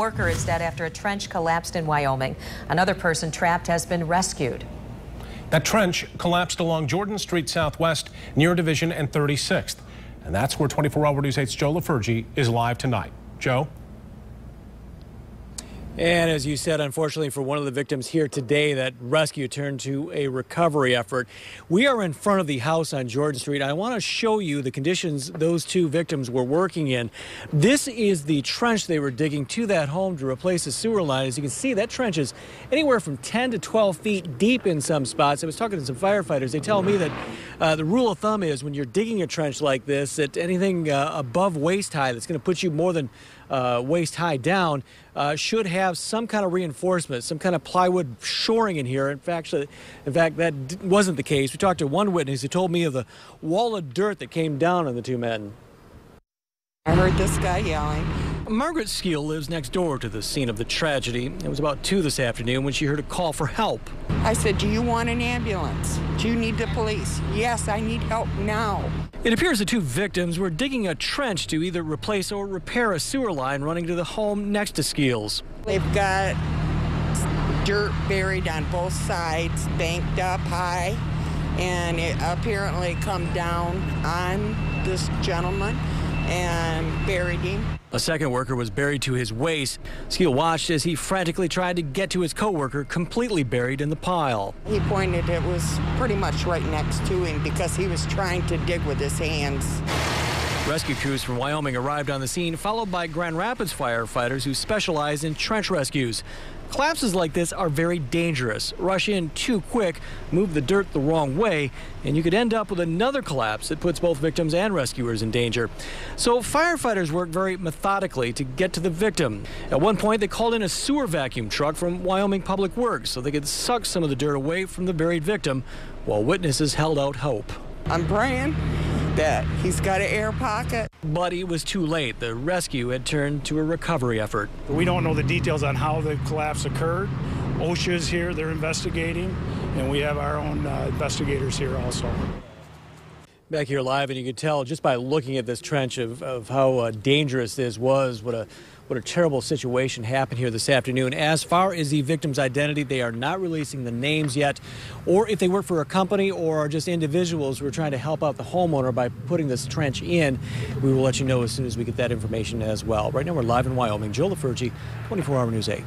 Worker is dead after a trench collapsed in Wyoming. Another person trapped has been rescued. That trench collapsed along Jordan Street Southwest near Division and 36th. And that's where 24-Hour News 8's Joe LaFurgey is live tonight. Joe? And as you said, unfortunately for one of the victims here today, that rescue turned to a recovery effort. We are in front of the house on Jordan Street. I want to show you the conditions those two victims were working in. This is the trench they were digging to that home to replace a sewer line. As you can see, that trench is anywhere from 10 to 12 feet deep in some spots. I was talking to some firefighters. They tell me that the rule of thumb is when you're digging a trench like this, that anything above waist high that's going to put you more than waist high down should have some kind of reinforcement, some kind of plywood shoring in here. In fact, that wasn't the case. We talked to one witness who told me of the wall of dirt that came down on the two men. I heard this guy yelling. Margaret Skeel lives next door to the scene of the tragedy. It was about 2 this afternoon when she heard a call for help. I said, "Do you want an ambulance? Do you need the police?" "Yes, I need help now." It appears the two victims were digging a trench to either replace or repair a sewer line running to the home next to Skeel's. They've got dirt buried on both sides, banked up high, and it apparently come down on this gentleman and buried him. A second worker was buried to his waist. Skeel watched as he frantically tried to get to his co-worker, completely buried in the pile. He pointed, it was pretty much right next to him because he was trying to dig with his hands. Rescue crews from Wyoming arrived on the scene, followed by Grand Rapids firefighters who specialize in trench rescues. Collapses like this are very dangerous. Rush in too quick, move the dirt the wrong way, and you could end up with another collapse that puts both victims and rescuers in danger. So firefighters work very methodically to get to the victim. At one point, they called in a sewer vacuum truck from Wyoming Public Works so they could suck some of the dirt away from the buried victim, while witnesses held out hope. I'm praying that he's got an air pocket. But it was too late. The rescue had turned to a recovery effort. We don't know the details on how the collapse occurred. OSHA's here, they're investigating, and we have our own investigators here also. Back here live, and you could tell just by looking at this trench of how dangerous this was, what a terrible situation happened here this afternoon. As far as the victim's identity, they are not releasing the names yet, or if they work for a company or are just individuals who are trying to help out the homeowner by putting this trench in. We will let you know as soon as we get that information as well. Right now we're live in Wyoming. Joe LaFurgey, 24-Hour News 8.